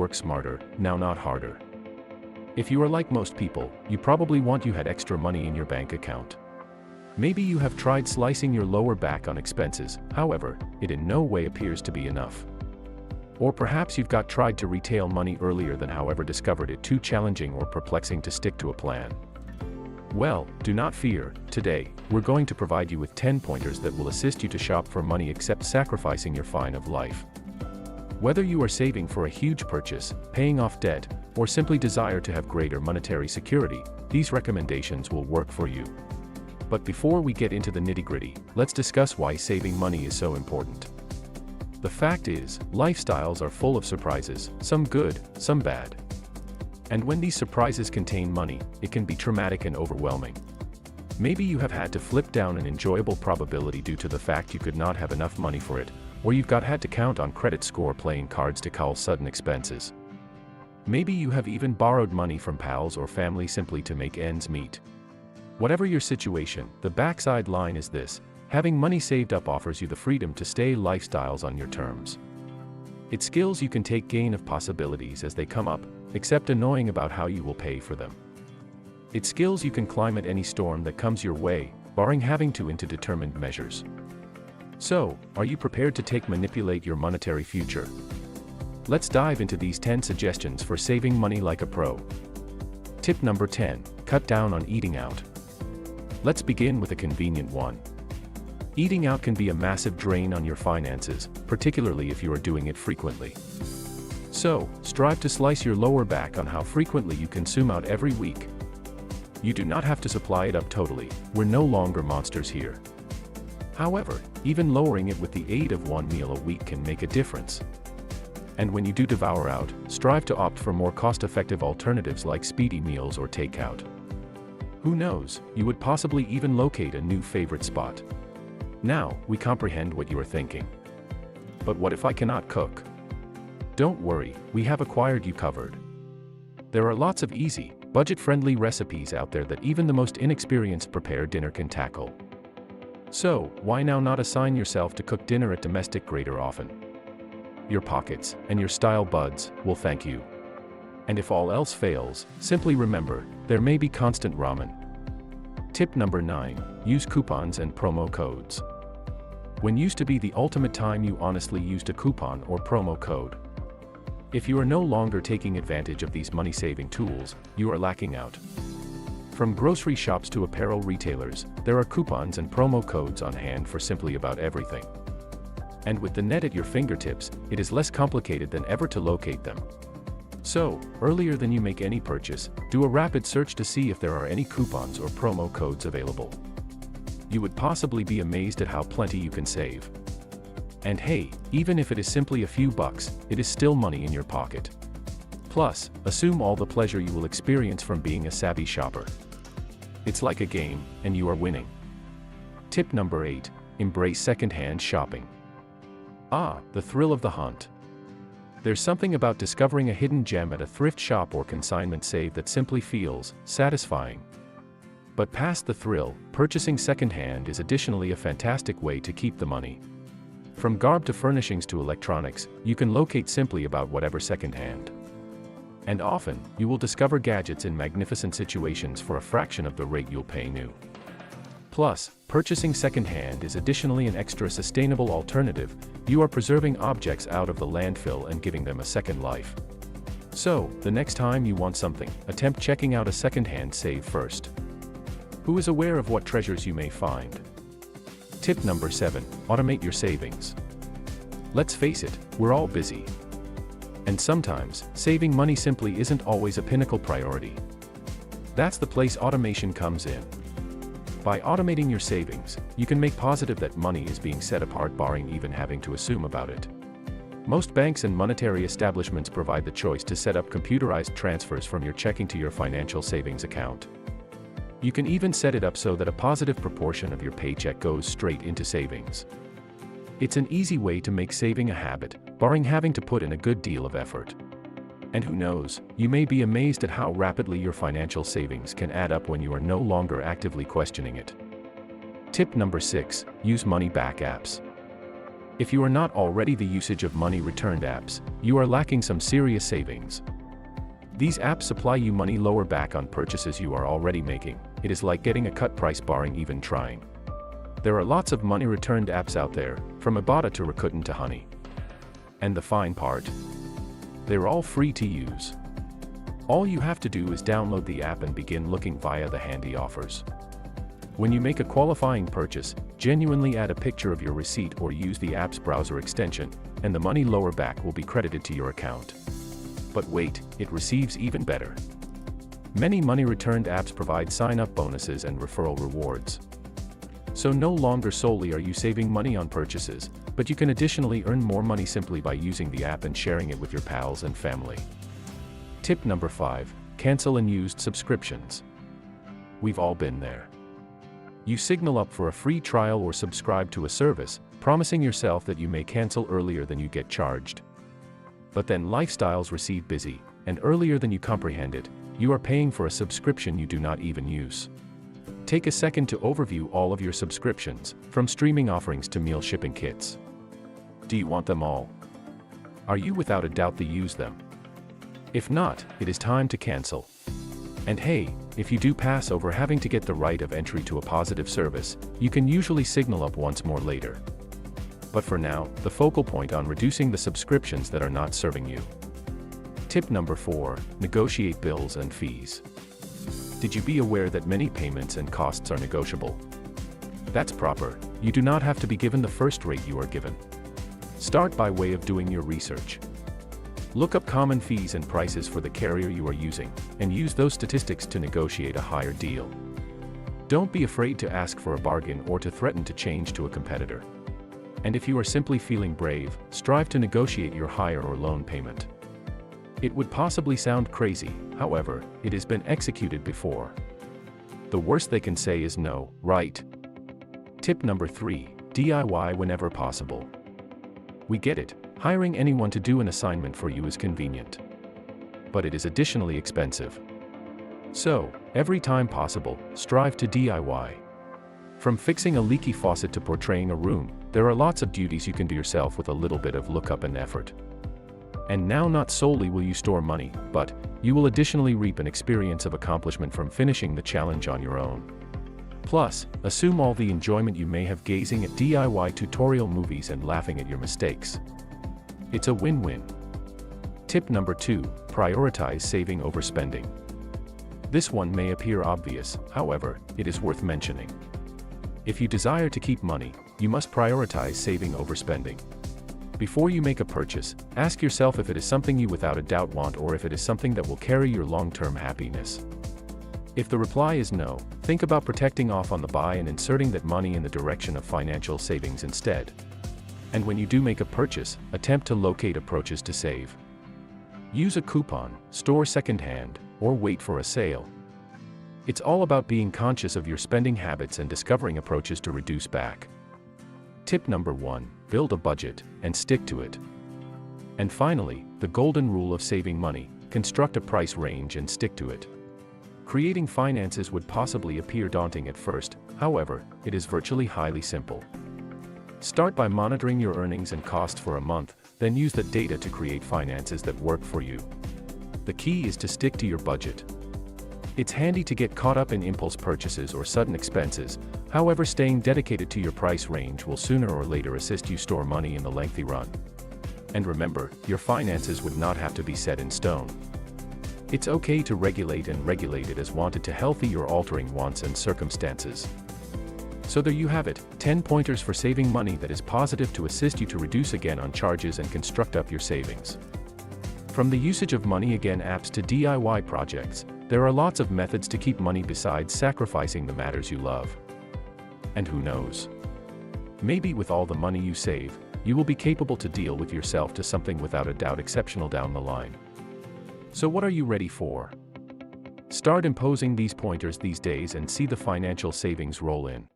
Work smarter, now not harder. If you are like most people, you probably want you had extra money in your bank account. Maybe you have tried slicing your lower back on expenses, however, it in no way appears to be enough. Or perhaps you've tried to retail money earlier than however discovered it too challenging or perplexing to stick to a plan. Well, do not fear, today, we're going to provide you with 10 pointers that will assist you to shop for money except sacrificing your fine of life. Whether you are saving for a huge purchase, paying off debt, or simply desire to have greater monetary security, these recommendations will work for you. But before we get into the nitty-gritty, let's discuss why saving money is so important. The fact is, lifestyles are full of surprises, some good, some bad. And when these surprises contain money, it can be traumatic and overwhelming. Maybe you have had to flip down an enjoyable probability due to the fact you could not have enough money for it, or you've had to count on credit score playing cards to cull sudden expenses. Maybe you have even borrowed money from pals or family simply to make ends meet. Whatever your situation, the backside line is this: having money saved up offers you the freedom to stay lifestyles on your terms. It skills you can take gain of possibilities as they come up, except annoying about how you will pay for them. It skills you can climb at any storm that comes your way, barring having to into determined measures. So, are you prepared to manipulate your monetary future? Let's dive into these 10 suggestions for saving money like a pro. Tip number 10, cut down on eating out. Let's begin with a convenient one. Eating out can be a massive drain on your finances, particularly if you are doing it frequently. So, strive to slice your lower back on how frequently you consume out every week. You do not have to supply it up totally, we're no longer monsters here. However, even lowering it with the aid of one meal a week can make a difference. And when you do devour out, strive to opt for more cost-effective alternatives like speedy meals or takeout. Who knows, you would possibly even locate a new favorite spot. Now, we comprehend what you are thinking. But what if I cannot cook? Don't worry, we have acquired you covered. There are lots of easy, budget-friendly recipes out there that even the most inexperienced prepare dinner can tackle. So, why now not assign yourself to cook dinner at domestic greater often? Your pockets, and your style buds, will thank you. And if all else fails, simply remember, there may be constant ramen. Tip number 9, use coupons and promo codes. When used to be the ultimate time you honestly used a coupon or promo code. If you are no longer taking advantage of these money-saving tools, you are lacking out. From grocery shops to apparel retailers, there are coupons and promo codes on hand for simply about everything. And with the net at your fingertips, it is less complicated than ever to locate them. So, earlier than you make any purchase, do a rapid search to see if there are any coupons or promo codes available. You would possibly be amazed at how plenty you can save. And hey, even if it is simply a few bucks, it is still money in your pocket. Plus, assume all the pleasure you will experience from being a savvy shopper. It's like a game, and you are winning. Tip number 8, embrace second-hand shopping. Ah, the thrill of the hunt. There's something about discovering a hidden gem at a thrift shop or consignment save that simply feels satisfying. But past the thrill, purchasing secondhand is additionally a fantastic way to keep the money. From garb to furnishings to electronics, you can locate simply about whatever secondhand. And often, you will discover gadgets in magnificent situations for a fraction of the rate you'll pay new. Plus, purchasing secondhand is additionally an extra sustainable alternative. You are preserving objects out of the landfill and giving them a second life. So, the next time you want something, attempt checking out a secondhand save first. Who is aware of what treasures you may find? Tip number 7, automate your savings. Let's face it, we're all busy. And sometimes, saving money simply isn't always a pinnacle priority. That's the place automation comes in. By automating your savings, you can make positive that money is being set apart barring even having to assume about it. Most banks and monetary establishments provide the choice to set up computerized transfers from your checking to your financial savings account. You can even set it up so that a positive proportion of your paycheck goes straight into savings. It's an easy way to make saving a habit, barring having to put in a good deal of effort. And who knows, you may be amazed at how rapidly your financial savings can add up when you are no longer actively questioning it. Tip number 6, use money back apps. If you are not already the usage of money returned apps, you are lacking some serious savings. These apps supply you money lower back on purchases you are already making. It is like getting a cut price barring even trying. There are lots of money returned apps out there, from Ibotta to Rakuten to Honey. And the fine part? They're all free to use. All you have to do is download the app and begin looking via the handy offers. When you make a qualifying purchase, genuinely add a picture of your receipt or use the app's browser extension, and the money lower back will be credited to your account. But wait, it receives even better. Many money returned apps provide sign-up bonuses and referral rewards. So no longer solely are you saving money on purchases, but you can additionally earn more money simply by using the app and sharing it with your pals and family. Tip number 5, cancel unused subscriptions. We've all been there. You signal up for a free trial or subscribe to a service, promising yourself that you may cancel earlier than you get charged. But then lifestyles receive busy, and earlier than you comprehended, you are paying for a subscription you do not even use. Take a second to overview all of your subscriptions, from streaming offerings to meal shipping kits. Do you want them all? Are you without a doubt to use them? If not, it is time to cancel. And hey, if you do pass over having to get the right of entry to a positive service, you can usually signal up once more later. But for now, the focal point on reducing the subscriptions that are not serving you. Tip number 4, negotiate bills and fees. Did you be aware that many payments and costs are negotiable? That's proper, you do not have to be given the first rate you are given. Start by way of doing your research. Look up common fees and prices for the carrier you are using, and use those statistics to negotiate a higher deal. Don't be afraid to ask for a bargain or to threaten to change to a competitor. And if you are simply feeling brave, strive to negotiate your hire or loan payment. It would possibly sound crazy, however, it has been executed before. The worst they can say is no, right? Tip number 3, DIY whenever possible. We get it, hiring anyone to do an assignment for you is convenient. But it is additionally expensive. So, every time possible, strive to DIY. From fixing a leaky faucet to portraying a room, there are lots of duties you can do yourself with a little bit of lookup and effort. And now not solely will you store money, but you will additionally reap an experience of accomplishment from finishing the challenge on your own. Plus, assume all the enjoyment you may have gazing at DIY tutorial movies and laughing at your mistakes. It's a win-win. Tip number 2, prioritize saving over spending. This one may appear obvious, however, it is worth mentioning. If you desire to keep money, you must prioritize saving over spending. Before you make a purchase, ask yourself if it is something you without a doubt want or if it is something that will carry your long-term happiness. If the reply is no, think about protecting off on the buy and inserting that money in the direction of financial savings instead. And when you do make a purchase, attempt to locate approaches to save. Use a coupon, store secondhand, or wait for a sale. It's all about being conscious of your spending habits and discovering approaches to reduce back. Tip number 1, build a budget, and stick to it. And finally, the golden rule of saving money, construct a price range and stick to it. Creating finances would possibly appear daunting at first, however, it is virtually highly simple. Start by monitoring your earnings and costs for a month, then use that data to create finances that work for you. The key is to stick to your budget. It's handy to get caught up in impulse purchases or sudden expenses, however staying dedicated to your price range will sooner or later assist you store money in the lengthy run. And remember, your finances would not have to be set in stone. It's okay to regulate it as wanted to healthy or altering wants and circumstances. So there you have it, 10 pointers for saving money that is positive to assist you to reduce again on charges and construct up your savings. From the usage of money again apps to DIY projects, there are lots of methods to keep money besides sacrificing the matters you love. And who knows? Maybe with all the money you save, you will be capable to deal with yourself to something without a doubt exceptional down the line. So what are you ready for? Start imposing these pointers these days and see the financial savings roll in.